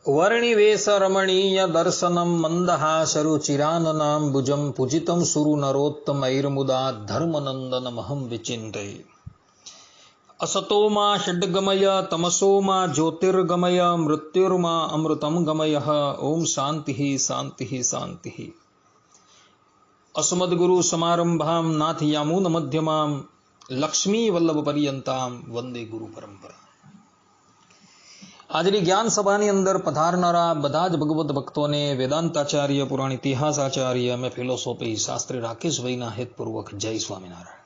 वर्णिवेश रमणीय दर्शनम मंदहासरुचिराननाम्बुजं पूजितं सुरु नरोत्तमैर्मुदा धर्मनंदनमहं विचिन्तये। असतो मा षड्गमय तमसो मा ज्योतिर्गमय मृत्युर्मा अमृतं गमयः। ओम शांति शांति शांति। अस्मद्गुरु समारंभां नाथयामून मध्यमां लक्ष्मी वल्लभ पर्यंतां वंदे गुरु परंपरा। આજની જ્ઞાન સભાની અંદર પધારનારા બધા જ ભગવત ભક્તોને વેદાંતાચાર્ય પુરાણ ઇતિહાસાચાર્ય અને ફિલોસોફી શાસ્ત્રી રાકેશભાઈના હેતપૂર્વક જય સ્વામિનારાયણ।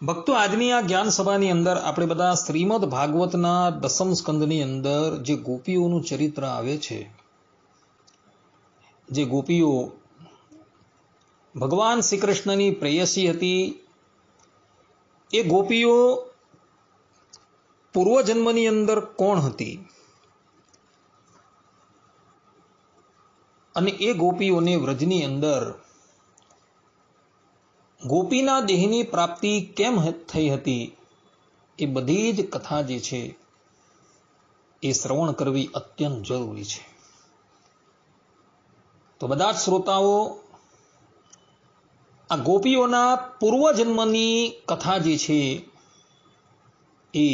ભક્તો, આજની આ જ્ઞાન સભાની અંદર આપણે બધા શ્રીમદ ભાગવતના દસમ સ્કંદની અંદર જે ગોપીઓનું ચરિત્ર આવે છે, જે ગોપીઓ ભગવાન શ્રી કૃષ્ણની પ્રેયસી હતી, એ ગોપીઓ પૂર્વજન્મની અંદર કોણ હતી અને એ ગોપીઓને વ્રજની અંદર ગોપીના દેહની પ્રાપ્તિ કેમ થઈ હતી, એ બધી જ કથા જે છે એ શ્રવણ કરવી અત્યંત જરૂરી છે। તો બધા જ શ્રોતાઓ આ ગોપીઓના પૂર્વજન્મની કથા જે છે એ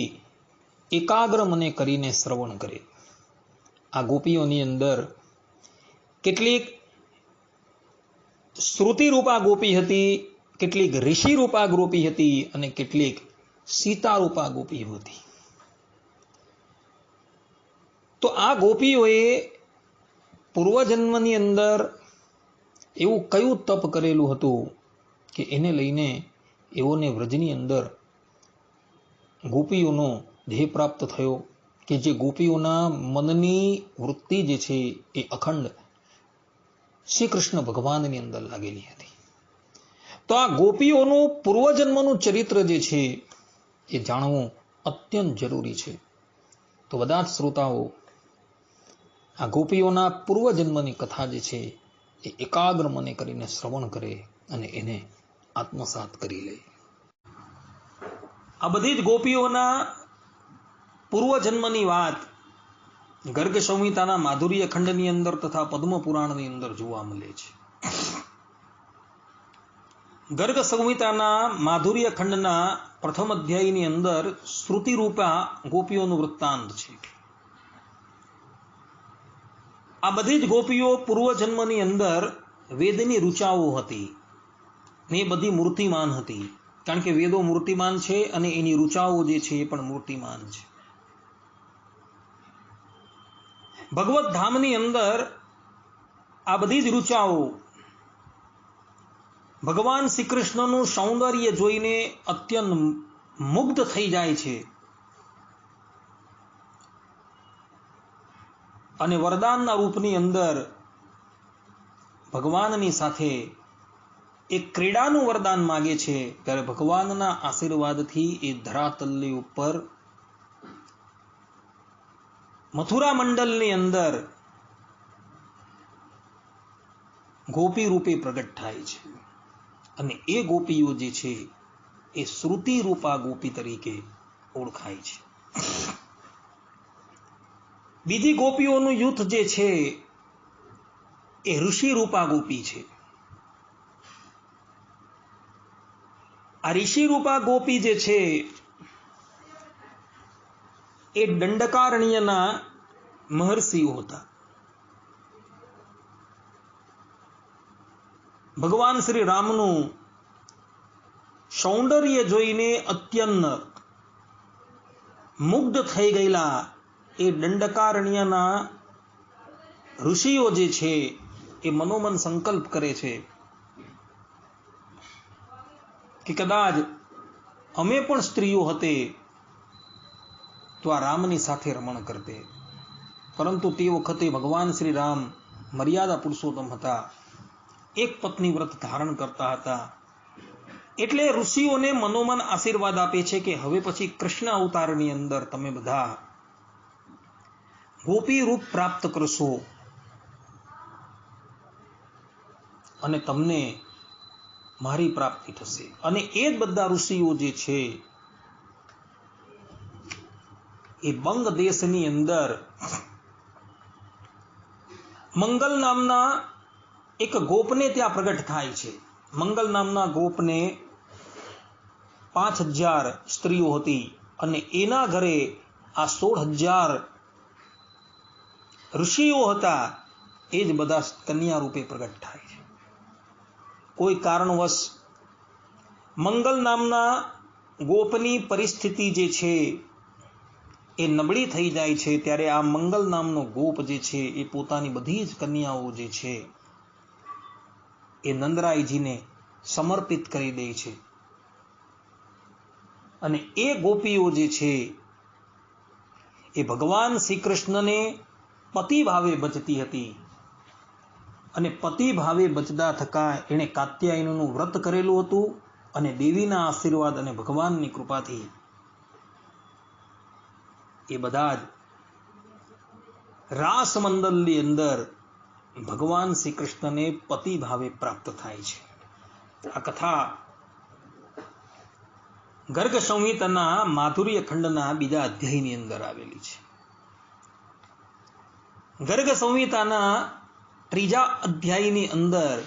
એકાગ્ર મને કરીને શ્રવણ કરે। આ ગોપીઓની અંદર કેટલીક શ્રુતિરૂપા ગોપી હતી, કેટલીક ઋષિરૂપા ગોપી હતી અને કેટલીક સીતારૂપા ગોપી હતી। તો આ ગોપીઓએ પૂર્વજન્મની અંદર એવું કયું તપ કરેલું હતું કે એને લઈને એઓને વ્રજની અંદર ગોપીઓનો દેહ પ્રાપ્ત થયો, કે જે ગોપીઓના મનની વૃત્તિ જે છે એ અખંડ શ્રી કૃષ્ણ ભગવાનની અંદર લાગેલી હતી। તો આ ગોપીઓનું પૂર્વજન્મનું ચરિત્ર જે છે એ જાણવું અત્યંત જરૂરી છે। તો બધા જ શ્રોતાઓ આ ગોપીઓના પૂર્વજન્મની કથા જે છે એ એકાગ્ર મને કરીને શ્રવણ કરે અને એને આત્મસાત કરી લે। આ બધી જ ગોપીઓના પૂર્વજન્મની વાત ગર્ગ સંહિતાના માધુર્ય ખંડની અંદર તથા પદ્મ પુરાણની અંદર જોવા મળે છે। ગર્ગ સંહિતાના માધુર્ય ખંડના પ્રથમ અધ્યાયની અંદર શ્રુતિરૂપા ગોપીઓનું વૃત્તાંત છે। આ બધી જ ગોપીઓ પૂર્વજન્મની અંદર વેદની ઋચાઓ હતી ને એ બધી મૂર્તિમાન હતી, કારણ કે વેદો મૂર્તિમાન છે અને એની ઋચાઓ જે છે એ પણ મૂર્તિમાન છે। ભગવત ધામની અંદર આ બધી જ ઋચાઓ ભગવાન શ્રી કૃષ્ણનું સૌંદર્ય જોઈને અત્યંત મુગ્ધ થઈ જાય છે અને વરદાનના રૂપની અંદર ભગવાનની સાથે એક ક્રીડાનું વરદાન માગે છે। ત્યારે ભગવાનના આશીર્વાદથી એ ધરાતલની ઉપર મથુરા મંડલની અંદર ગોપી રૂપે પ્રગટ થાય છે અને એ ગોપીઓ જે છે એ શ્રુતિ રૂપા ગોપી તરીકે ઓળખાય છે। બીજી ગોપીઓનું યુથ જે છે એ ઋષિ રૂપા ગોપી છે। આ ઋષિ રૂપા ગોપી જે છે એ દંડકારણ્યના મહર્ષિઓ હતા। ભગવાન શ્રી રામનું સૌંદર્ય જોઈને અત્યંત મુગ્ધ થઈ ગયેલા એ દંડકારણ્યના ઋષિઓ જે છે એ મનોમન સંકલ્પ કરે છે કે કદાચ અમે પણ સ્ત્રીઓ હતે તો આ રામની સાથે રમણ કરતે, પરંતુ તે વખતે ભગવાન શ્રી રામ મર્યાદા પુરુષોત્તમ હતા, એક પત્ની વ્રત ધારણ કરતા હતા। એટલે ઋષિઓને મનોમન આશીર્વાદ આપે છે કે હવે પછી કૃષ્ણ અવતારની અંદર તમે બધા ગોપી રૂપ પ્રાપ્ત કરશો અને તમને મારી પ્રાપ્તિ થશે। અને એ જ બધા ઋષિઓ જે છે એ બંગ દેશની અંદર મંગલ નામના એક ગોપને ત્યાં પ્રગટ થાય છે. મંગલ નામના ગોપને 5000 સ્ત્રીઓ હતી અને એના ઘરે આ 16000 ઋષિઓ હતા. એ જ બધા કન્યા રૂપે પ્રગટ થાય છે. કોઈ કારણવશ મંગલ નામના ગોપની પરિસ્થિતિ જે છે એ નબળી થઈ જાય છે, ત્યારે આ મંગલ નામનો ગોપ જે છે એ પોતાની બધી જ કન્યાઓ જે છે એ નંદરાયજીને સમર્પિત કરી દે છે. અને એ ગોપીઓ જે છે એ ભગવાન શ્રી કૃષ્ણને પતિ ભાવે બચતી હતી. અને પતિ ભાવે બચતા થકા એણે કાત્યાયનનું વ્રત કરેલું હતું અને દેવીના આશીર્વાદ અને ભગવાનની કૃપાથી એ બધા જ રાસ મંડળની અંદર ભગવાન શ્રી કૃષ્ણને પતિ ભાવે પ્રાપ્ત થાય છે. આ કથા ગર્ગ સંહિતાના માધુર્ય ખંડના બીજા અધ્યાયની અંદર આવેલી છે. ગર્ગ સંહિતાના 3જા અધ્યાયની અંદર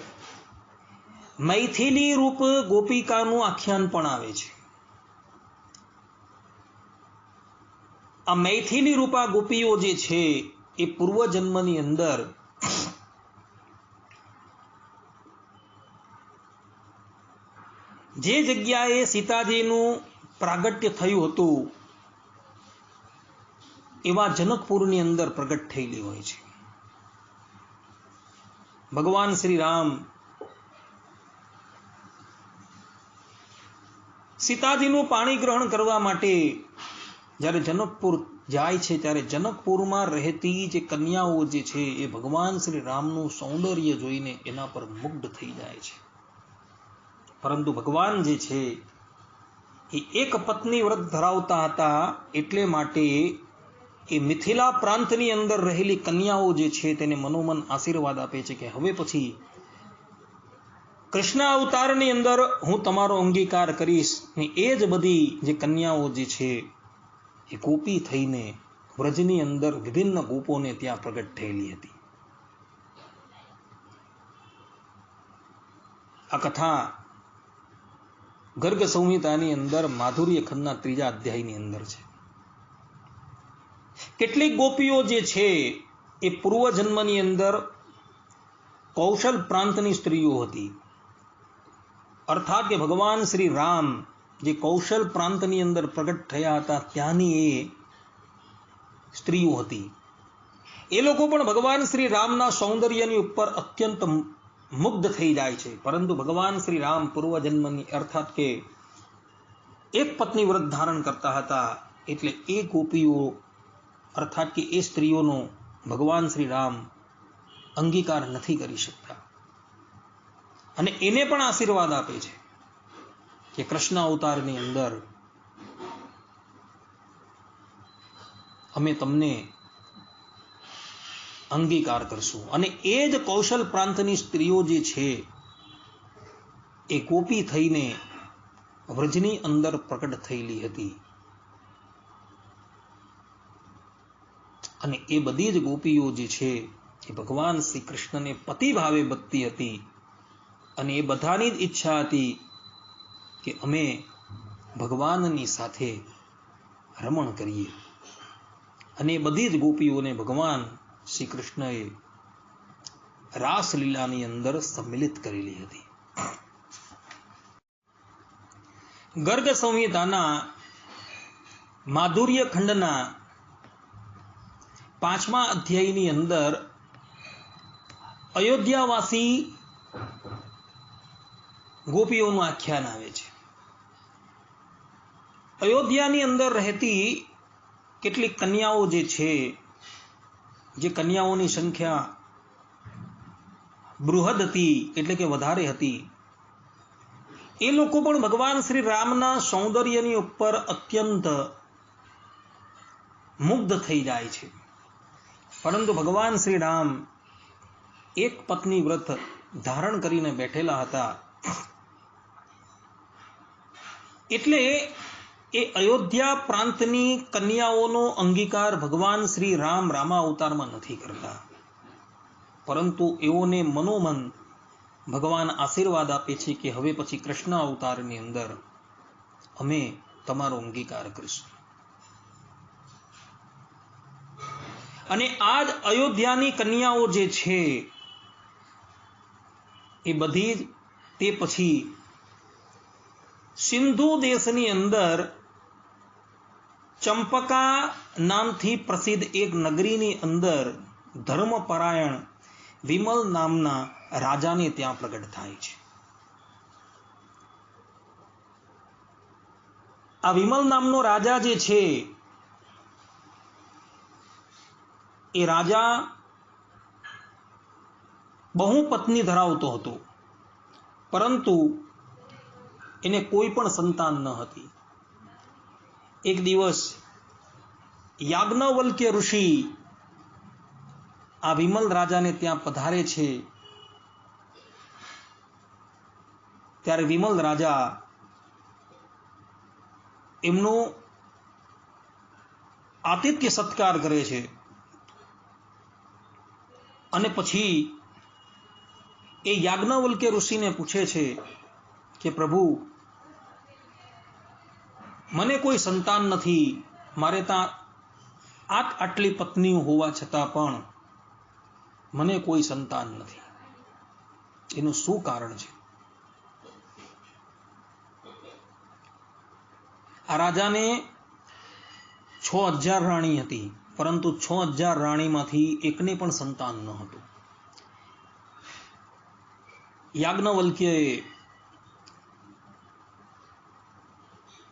મૈથિલી રૂપ ગોપિકાનું આખ્યાન પણ આવે છે. આ મૈથિલી રૂપા ગોપીઓ જે છે એ પૂર્વજન્મની અંદર જે જગ્યાએ સીતાજીનું પ્રાગટ્ય થયું હતું એવા જનકપુરની અંદર પ્રગટ થયેલી હોય છે. ભગવાન શ્રી રામ સીતાજીનું પાણી ગ્રહણ કરવા માટે જ્યારે જનકપુર જાય છે, ત્યારે જનકપુરમાં રહેતી જે કન્યાઓ જે છે એ ભગવાન શ્રી રામનું સૌંદર્ય જોઈને એના પર મુગ્ધ થઈ જાય છે. પરંતુ ભગવાન જે છે એ એક પત્ની વ્રત ધરાવતા હતા, એટલે માટે એ મિથિલા પ્રાંતની અંદર રહેલી કન્યાઓ જે છે તેને મનોમન આશીર્વાદ આપે છે કે હવે પછી કૃષ્ણ અવતારની અંદર હું તમારો અંગીકાર કરીશ. ને એ જ બધી જે કન્યાઓ જે છે એ ગોપી થઈને વ્રજની અંદર વિભિન્ન ગોપોને ત્યાં પ્રગટ થયેલી હતી. આ કથા ગર્ગ સંહિતાની અંદર માધુર્ય ખંડના 3જા અધ્યાયની અંદર છે. કેટલીક ગોપીઓ જે છે એ પૂર્વજન્મની અંદર કૌશલ પ્રાંતની સ્ત્રીઓ હતી. અર્થાત કે ભગવાન શ્રી રામ જે કૌશલ પ્રાંતની અંદર પ્રગટ થયા હતા ત્યાંની એ સ્ત્રીઓ હતી. એ લોકો પણ ભગવાન શ્રી રામના સૌંદર્યની ઉપર અત્યંત મુગ્ધ થઈ જાય છે. પરંતુ ભગવાન શ્રી રામ પૂર્વજન્મની અર્થાત કે એક પત્ની વ્રત ધારણ કરતા હતા, એટલે એ ગોપીઓ અર્થાત કે એ સ્ત્રીઓનો ભગવાન શ્રી રામ અંગીકાર નથી કરી શકતા. અને એને પણ આશીર્વાદ આપે છે કે કૃષ્ણ અવતારની અંદર અમે તમને અંગીકાર કરશું. અને એ જ કૌશલ પ્રાંતની સ્ત્રીઓ જે છે એ ગોપી થઈને વ્રજની અંદર પ્રકટ થયેલી હતી. અને એ બધી જ ગોપીઓ જે છે એ ભગવાન શ્રી કૃષ્ણને પતિ ભાવે બચતી હતી. અને એ બધાની જ ઈચ્છા હતી કે અમે ભગવાનની સાથે રમણ કરીએ. અને એ બધી જ ગોપીઓને ભગવાન શ્રી કૃષ્ણએ રાસલીલાની અંદર સંમિલિત કરેલી હતી. ગર્ગ સંહિતાના માધુર્ય ખંડના 5મા અધ્યાયની અંદર અયોધ્યાવાસી ગોપીઓનું આખ્યાન આવે છે. અયોધ્યાની અંદર રહેતી કેટલીક કન્યાઓ જે છે, જે કન્યાઓની સંખ્યા બૃહદ હતી એટલે કે વધારે હતી, એ લોકો પણ ભગવાન શ્રી રામના સૌંદર્યની ઉપર અત્યંત મુગ્ધ થઈ જાય છે. પરંતુ ભગવાન શ્રી રામ એક પત્ની વ્રત ધારણ કરીને બેઠેલા હતા, એટલે એ અયોધ્યા પ્રાંતની કન્યાઓનો અંગીકાર ભગવાન શ્રી રામ રામા અવતારમાં નથી કરતા. પરંતુ એઓને મનોમન ભગવાન આશીર્વાદ આપે છે કે હવે પછી કૃષ્ણ અવતારની અંદર અમે તમારો અંગીકાર કરીશું. અને આ જ અયોધ્યાની કન્યાઓ જે છે એ બધી જ તે પછી સિંધુ દેશની અંદર ચંપકા નામથી પ્રસિદ્ધ એક નગરીની અંદર ધર્મપરાયણ વિમલ નામના રાજાને ત્યાં પ્રગટ થાય છે. આ વિમલ નામનો રાજા જે છે એ રાજા બહુ પત્ની ધરાવતો હતો, પરંતુ એને કોઈ પણ સંતાન ન હતી. એક દિવસ યાજ્ઞવલ્ક્ય ઋષિ આ વિમલ રાજાને ત્યાં પધારે છે. ત્યારે વિમલ રાજા એમનો આતિથ્ય સત્કાર કરે છે અને પછી એ યાજ્ઞવલ્ક્ય ઋષિને પૂછે છે કે પ્રભુ, મને કોઈ સંતાન નથી, મારે ત્યાં આટલી પત્નીઓ હોવા છતાં પણ મને કોઈ સંતાન નથી. એનું શું કારણ છે? આ રાજાને 6000 રાણી હતી, પરંતુ 6000 રાણીમાંથી એકને પણ સંતાન ન હતું. યાજ્ઞવલ્ક્યએ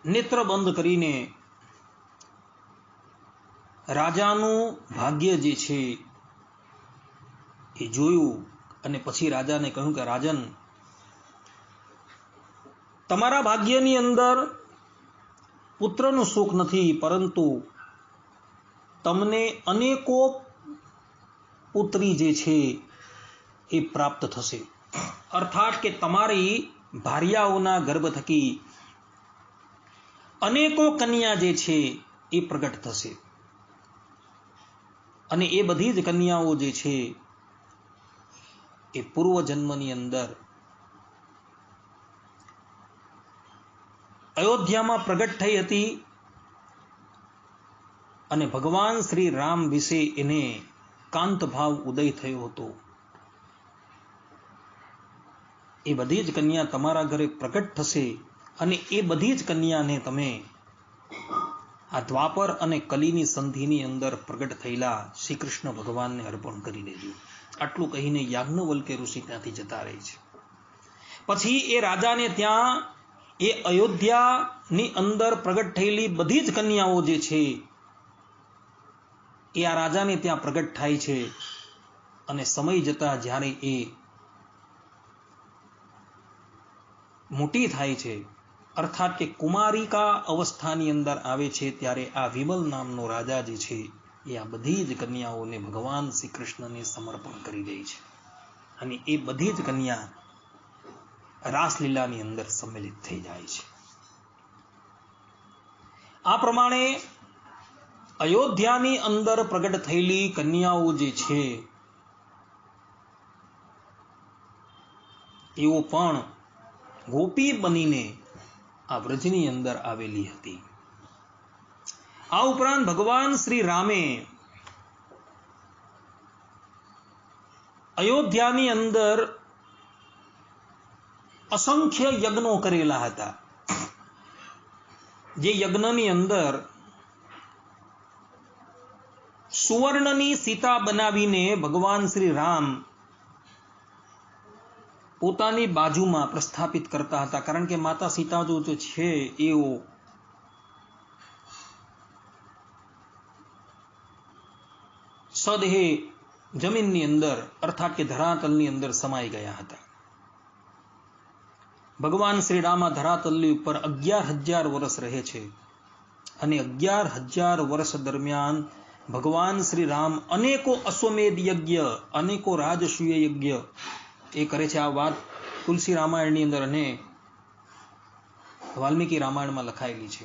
નેત્ર બંધ કરીને રાજાનું ભાગ્ય જે છે એ જોયું અને પછી રાજાને કહ્યું કે રાજન, તમારા ભાગ્યની અંદર પુત્રનું સુખ નથી, પરંતુ તમને અનેકો પુત્રી જે છે એ પ્રાપ્ત થશે. અર્થાત કે તમારી ભાર્યાઓના ગર્ભ થકી અનેકો કન્યા જે છે એ પ્રગટ થશે. અને એ બધી જ કન્યાઓ જે છે એ પૂર્વ જન્મની અંદર અયોધ્યામાં પ્રગટ થઈ હતી અને ભગવાન શ્રી રામ વિશે એને કાંત ભાવ ઉદય થયો હતો. એ બધી જ કન્યા તમારા ઘરે પ્રગટ થશે અને એ બધી જ કન્યાને તમે આ દ્વાપર અને કલીની સંધિની અંદર પ્રગટ થયેલા શ્રી કૃષ્ણ ભગવાનને અર્પણ કરી દેજો. આટલું કહીને યાજ્ઞવલ્ક્ય ઋષિ ત્યાંથી જતા રહે છે. પછી એ રાજાને ત્યાં એ અયોધ્યાની અંદર પ્રગટ થયેલી બધી જ કન્યાઓ જે છે એ આ રાજાને ત્યાં પ્રગટ થાય છે. અને સમય જતા જ્યારે એ મોટી થાય છે, અર્થાત કે કુમારિકા અવસ્થાની અંદર આવે છે, ત્યારે આ વિમલ નામનો રાજા જે છે એ આ બધી જ કન્યાઓને ભગવાન શ્રી કૃષ્ણને સમર્પણ કરી દે છે. અને એ બધી જ કન્યા રાસલીલાની અંદર સંમેલિત થઈ જાય છે. આ પ્રમાણે અયોધ્યાની અંદર પ્રગટ થયેલી કન્યાઓ જે છે એઓ પણ ગોપી બનીને આ વ્રજની અંદર આવેલી હતી. આ ઉપરાંત ભગવાન શ્રી રામે અયોધ્યાની અંદર અસંખ્ય યજ્ઞો કરેલા હતા. જે યજ્ઞની અંદર સુવર્ણની સીતા બનાવીને ભગવાન શ્રી રામ પોતાની બાજુમાં પ્રસ્થાપિત કરતા હતા. કારણ કે માતા સીતા જો છે એઓ સદેહે જમીનની અંદર અર્થાત કે ધરાતલની અંદર સમાઈ ગયા હતા. ભગવાન શ્રી રામ ધરાતલની ઉપર 11,000 વર્ષ રહે છે અને 11,000 વર્ષ દરમિયાન ભગવાન શ્રી રામ અનેકો અશ્વમેધ યજ્ઞ, અનેકો રાજસૂય યજ્ઞ એ કરે છે. આ વાત તુલસી રામાયણની અંદર અને વાલ્મીકી રામાયણમાં લખાયેલી છે.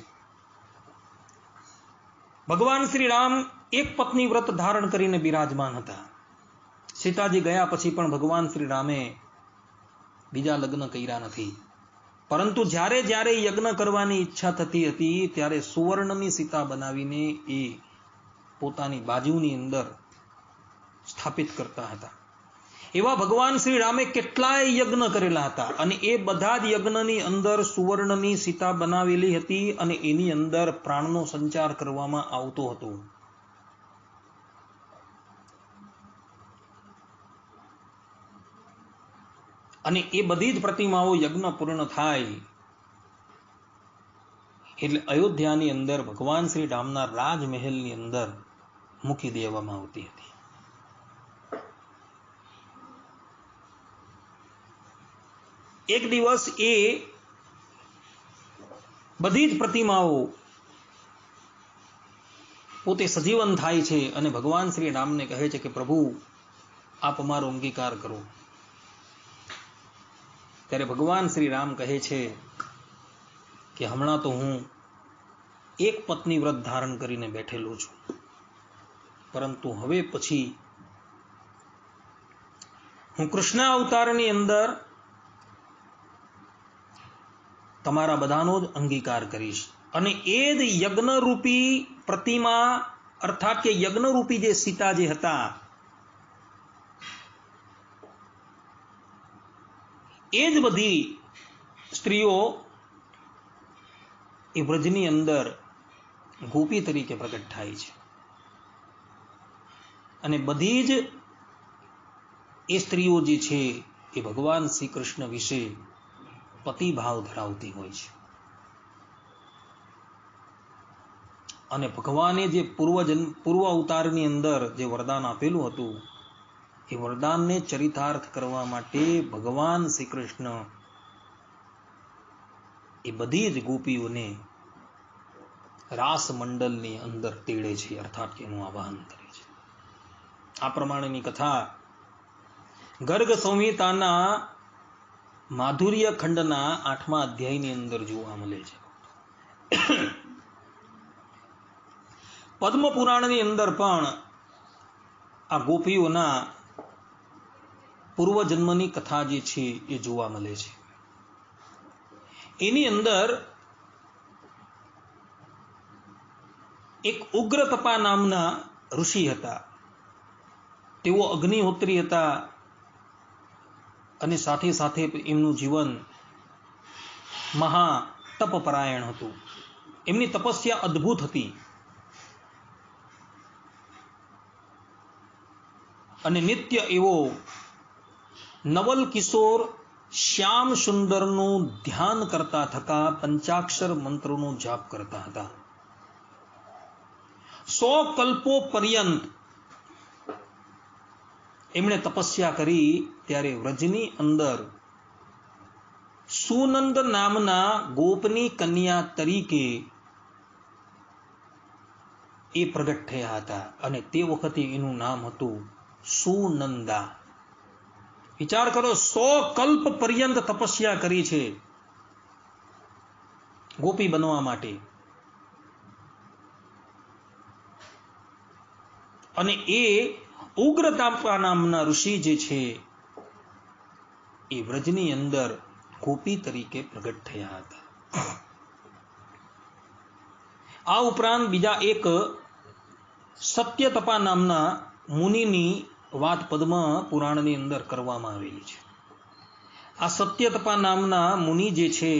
ભગવાન શ્રી રામ એક પત્ની વ્રત ધારણ કરીને બિરાજમાન હતા. સીતાજી ગયા પછી પણ ભગવાન શ્રી રામે બીજા લગ્ન કર્યા નથી, પરંતુ જ્યારે જ્યારે યજ્ઞ કરવાની ઈચ્છા થતી હતી ત્યારે સુવર્ણની સીતા બનાવીને એ પોતાની બાજુની અંદર સ્થાપિત કરતા હતા. એવા ભગવાન શ્રી રામે કેટલાય યજ્ઞ કરેલા હતા અને એ બધા જ યજ્ઞની અંદર સુવર્ણની સીતા બનાવેલી હતી અને એની અંદર પ્રાણનો સંચાર કરવામાં આવતો હતો. અને એ બધી જ પ્રતિમાઓ યજ્ઞ પૂર્ણ થાય એટલે અયોધ્યાની અંદર ભગવાન શ્રી રામના રાજમહેલની અંદર મૂકી દેવામાં આવતી હતી. એક દિવસ એ બધી જ પ્રતિમાઓ પોતે સજીવન થાય છે અને ભગવાન શ્રી રામને કહે છે કે પ્રભુ આપ અમારો અંગીકાર કરો. ત્યારે ભગવાન શ્રી રામ કહે છે કે હમણાં તો હું એક પત્ની વ્રત ધારણ કરીને બેઠેલો છું, પરંતુ હવે પછી હું કૃષ્ણ અવતારની અંદર તમારા બધાનો જ અંગીકાર કરીશ અને એ જ યજ્ઞરૂપી પ્રતિમા અર્થાત કે યજ્ઞરૂપી જે સીતા જે હતા એ જ બધી સ્ત્રીઓ એ વ્રજની અંદર ગોપી તરીકે પ્રગટ થાય છે અને બધી જ એ સ્ત્રીઓ જે છે એ ભગવાન શ્રી કૃષ્ણ વિશે પતિભાવ ધરાવતી હોય છે અને ભગવાને જે પૂર્વ અવતારની અંદર જે વરદાન આપેલું હતું એ વરદાનને ચરિતાર્થ કરવા માટે ભગવાન શ્રી કૃષ્ણ એ બધી જ ગોપીઓને રાસ મંડલની અંદર તેડે છે, અર્થાત કે એનું આવાહન કરે છે. આ પ્રમાણેની કથા ગર્ગ સંહિતાના માધુર્ય ખંડના 8મા અધ્યાયની અંદર જોવા મળે છે. પદ્મ પુરાણની અંદર પણ આ ગોપીઓના પૂર્વજન્મની કથા જે છે એ જોવા મળે છે. એની અંદર એક ઉગ્રતપા નામના ઋષિ હતા. તેઓ અગ્નિહોત્રી હતા અને સાથે સાથે એમનું જીવન મહા તપપરાયણ હતું. એમની તપસ્યા અદ્ભુત હતી અને નિત્ય એવો નવલ કિશોર શ્યામ સુંદરનું ધ્યાન કરતા થતા પંચાક્ષર મંત્રોનો જાપ કરતા હતા. 100 કલ્પો પર્યંત એમણે તપસ્યા કરી. ત્યારે વ્રજની અંદર સુનંદ નામના ગોપની કન્યા તરીકે એ પ્રગટ થયા હતા અને તે વખતે એનું નામ હતું સુનંદા. વિચાર કરો, 100 કલ્પ પર્યંત તપસ્યા કરી છે ગોપી બનવા માટે અને એ ઉગ્રતાપા નામના ઋષિ જે છે એ વ્રજની અંદર ગોપી તરીકે પ્રગટ થયા હતા. આ ઉપરાંત બીજા એક સત્યતપા નામના મુનિની વાત પદ્મ પુરાણની અંદર કરવામાં આવેલી છે. આ સત્યતપા નામના મુનિ જે છે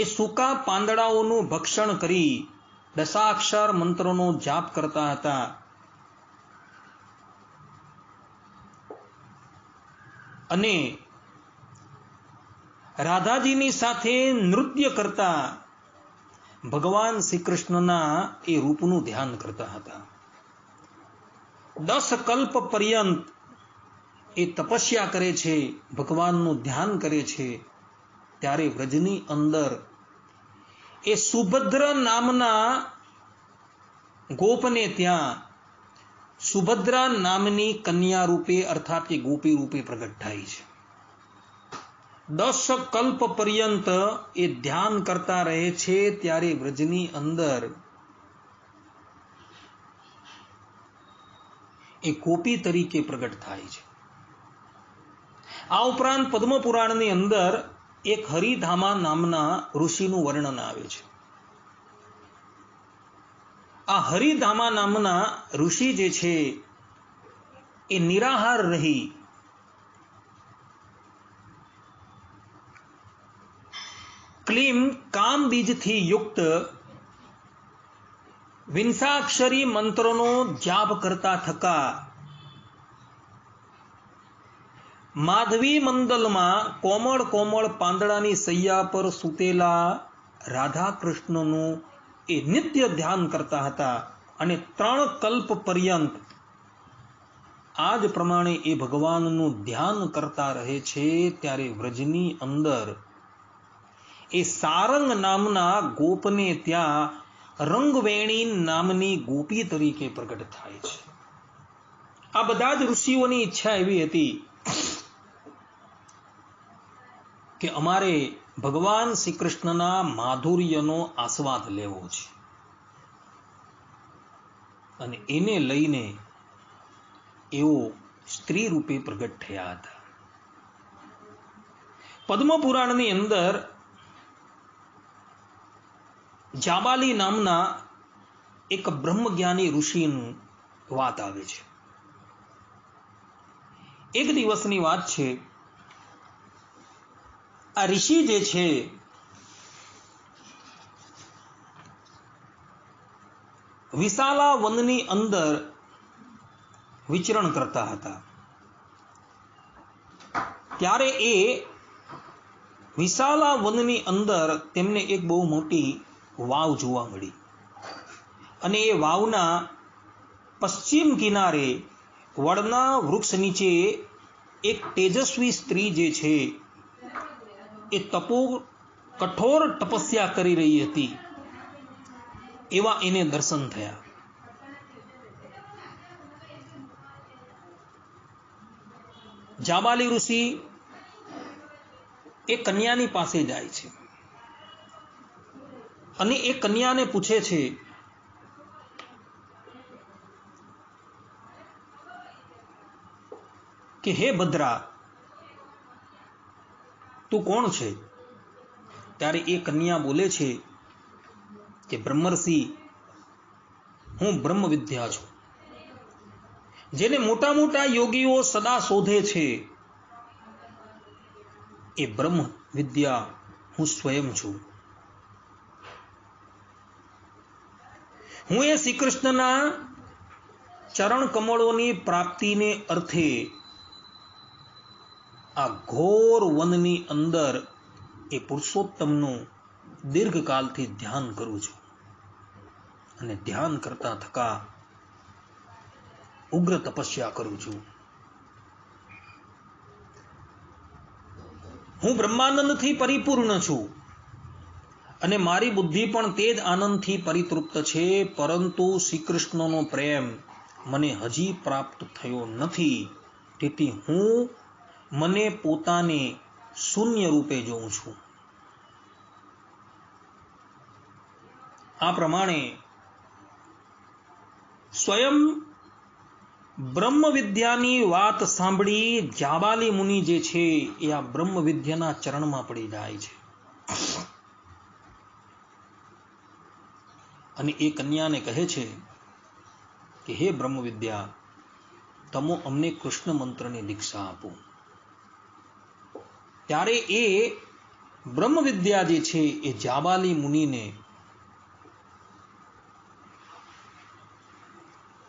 એ સૂકા પાંદડાઓનું ભક્ષણ કરી દશાક્ષર મંત્રનો જાપ કરતા હતા અને રાધાજીની સાથે નૃત્ય કરતા ભગવાન શ્રી કૃષ્ણના એ રૂપનું ધ્યાન કરતા હતા. 10 કલ્પ પર્યંત એ તપસ્યા કરે છે, ભગવાનનું ધ્યાન કરે છે. ત્યારે વ્રજની અંદર એ સુભદ્ર નામના ગોપને ત્યાં સુભદ્રા નામની કન્યા રૂપે અર્થાત કે ગોપી રૂપે પ્રગટ થાય છે. 10 કલ્પ પર્યંત એ ધ્યાન કરતા રહે છે. ત્યારે વ્રજની અંદર એ ગોપી તરીકે પ્રગટ થાય છે. આ ઉપરાંત પદ્મ પુરાણની અંદર એક હરિધામા નામના ઋષિનું વર્ણન આવે છે. આ હરિધામા નામના ઋષિ જે છે એ નિરાહાર રહી ક્લીમ કામ બીજથી યુક્ત વિંસાક્ષરી મંત્રનો જાપ કરતા થકા માધવી મંડલમાં કોમળ કોમળ પાંદડાની સૈયા પર સૂતેલા રાધા કૃષ્ણનું એ નિત્ય ધ્યાન કરતા હતા અને 3 કલ્પ પર્યંત આ જ પ્રમાણે એ ભગવાનનું ધ્યાન કરતા રહે છે. ત્યારે વ્રજની અંદર એ સારંગ નામના ગોપને ત્યાં રંગવેણી નામની ગોપી તરીકે પ્રગટ થાય છે. આ બધા જ ઋષિઓની ઈચ્છા એવી હતી કે અમારે ભગવાન શ્રી કૃષ્ણના માધુર્યનો આસ્વાદ લેવો છે અને એને લઈને એઓ સ્ત્રી રૂપે પ્રગટ થયા હતા. પદ્મ પુરાણની અંદર જાબાલી નામના એક બ્રહ્મજ્ઞાની ઋષિનું વાત આવે છે. એક દિવસની વાત છે. આ ઋષિ જે છે વિશાલા વનની અંદર વિચરણ કરતા હતા. ત્યારે એ વિશાલા વનની અંદર તેમને એક બહુ મોટી વાવ જોવા મળી અને એ વાવના પશ્ચિમ કિનારે વડના વૃક્ષ નીચે એક તેજસ્વી સ્ત્રી જે છે એ કઠોર તપસ્યા કરી રહી હતી એવા એને દર્શન થયા. જાબાલી ઋષિ એ કન્યાની પાસે જાય છે અને એ કન્યાને પૂછે છે કે હે ભદ્રા, તું કોણ છે? ત્યારે એ કન્યા બોલે છે કે બ્રહ્મર્ષિ, હું બ્રહ્મ વિદ્યા છું. જેને મોટા મોટા યોગીઓ સદા શોધે છે એ બ્રહ્મ વિદ્યા હું સ્વયં છું. હું એ શ્રી કૃષ્ણના ચરણ કમળોની પ્રાપ્તિને અર્થે આ ઘોર વનની અંદર એ પુરુષોત્તમનું દીર્ઘકાલથી ધ્યાન કરું છું અને ધ્યાન કરતા થકા ઉગ્ર તપસ્યા કરું છું. હું બ્રહ્માનંદથી પરિપૂર્ણ છું અને મારી બુદ્ધિ પણ તે જ આનંદથી પરિતૃપ્ત છે, પરંતુ શ્રી કૃષ્ણનો પ્રેમ મને હજી પ્રાપ્ત થયો નથી. તેથી હું મને પોતાને શૂન્ય રૂપે જોઉં છું. આ પ્રમાણે સ્વયં બ્રહ્મ વિદ્યાની વાત સાંભળી જાબાલી મુનિ જે છે એ આ બ્રહ્મ વિદ્યાના ચરણમાં પડી જાય છે અને એ કન્યાને કહે છે કે હે બ્રહ્મ વિદ્યા, તમે અમને કૃષ્ણ મંત્રની દીક્ષા આપો. ત્યારે એ બ્રહ્મ વિદ્યા જે છે એ જાબાલી મુનિને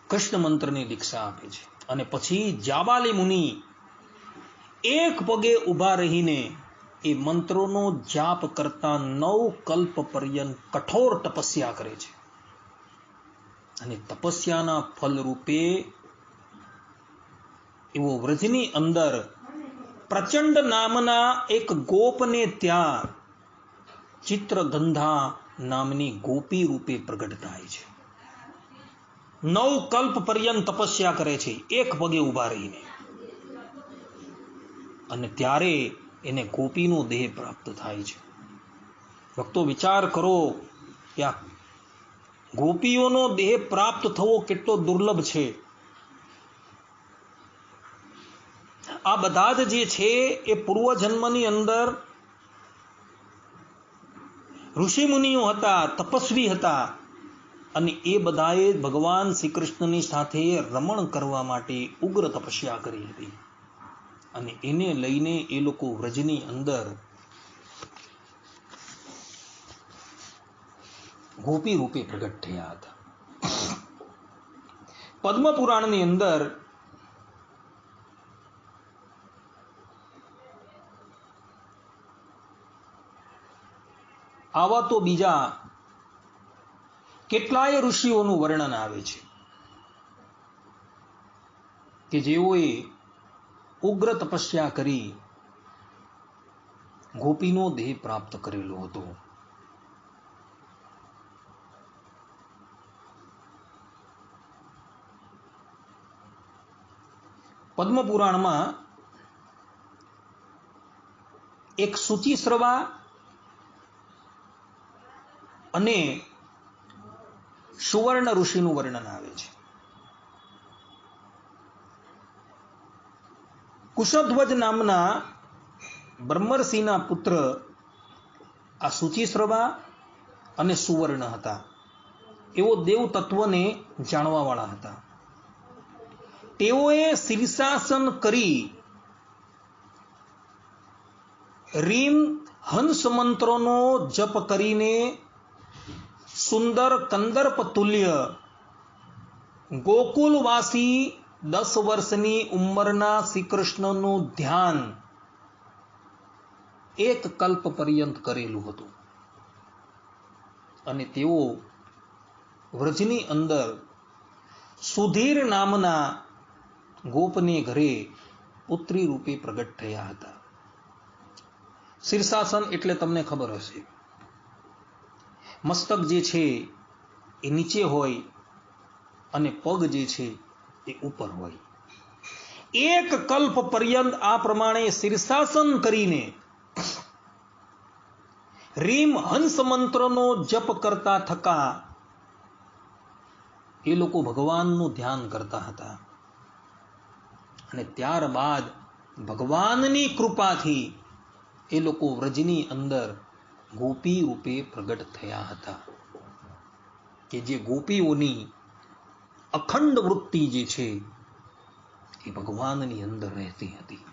કૃષ્ણ મંત્રની દીક્ષા આપે છે અને પછી જાબાલી મુનિ એક પગે ઊભા રહીને એ મંત્રોનો જાપ કરતા 9 કલ્પ પર્યંત કઠોર તપસ્યા કરે છે અને તપસ્યાના ફલ રૂપે એવો વ્રજની અંદર પ્રચંડ નામના એક ગોપને ત્યાં ચિત્રગંધા નામની ગોપી રૂપે પ્રગટ થાય છે. 9 કલ્પ પર્યંત તપસ્યા કરે છે એક પગે ઊભા રહીને અને ત્યારે એને ગોપીનો દેહ પ્રાપ્ત થાય છે. ભક્તો વિચાર કરો કે આ ગોપીઓનો દેહ પ્રાપ્ત થવો કેટલો દુર્લભ છે. આ બધા જ જે છે એ પૂર્વજન્મની અંદર ઋષિમુનિઓ હતા, તપસ્વી હતા, અને એ બધાએ ભગવાન શ્રી કૃષ્ણની સાથે રમણ કરવા માટે ઉગ્ર તપસ્યા કરી હતી, અને એને લઈને એ લોકો વ્રજની અંદર ગોપી રૂપે પ્રગટ થયા હતા. પદ્મ પુરાણની અંદર આવા તો બીજા કેટલાય ઋષિઓનું વર્ણન આવે છે કે જેઓએ ઉગ્ર તપસ્યા કરી ગોપીનો દેહ પ્રાપ્ત કરેલો હતો. પદ્મ પુરાણમાં એક શુચિશ્રવા અને સુવર્ણ ઋષિનું વર્ણન આવે છે. કુશધ્વજ નામના બ્રહ્મર્ષિના પુત્ર આ શુચિશ્રવા અને સુવર્ણ હતા. એવો દેવ તત્વને જાણવા વાળા હતા. તેઓએ શીર્ષાસન કરી રીમ હંસ મંત્રોનો જપ કરીને સુંદર કંદર્પ તુલ્ય ગોકુલવાસી 10 વર્ષની ઉંમરના શ્રી કૃષ્ણનું ધ્યાન એક કલ્પ પર્યંત કરેલું હતું, અને તેઓ વ્રજની અંદર સુધીર નામના ગોપને ઘરે પુત્રી રૂપે પ્રગટ થયા હતા. શીર્ષાસન એટલે તમને ખબર હશે, મસ્તક જે છે એ નીચે હોય અને પગ જે છે એ ઉપર હોય. એક કલ્પ પર્યંત આ પ્રમાણે શીર્ષાસન કરીને રીમ હંસ મંત્રનો જપ કરતા થકા એ લોકો ભગવાનનું ધ્યાન કરતા હતા, અને ત્યારબાદ ભગવાનની કૃપાથી એ લોકો વ્રજની અંદર ગોપી રૂપે પ્રગટ થયા હતા, કે જે ગોપીઓની અખંડ વૃત્તિ જે છે એ ભગવાનની અંદર રહેતી હતી.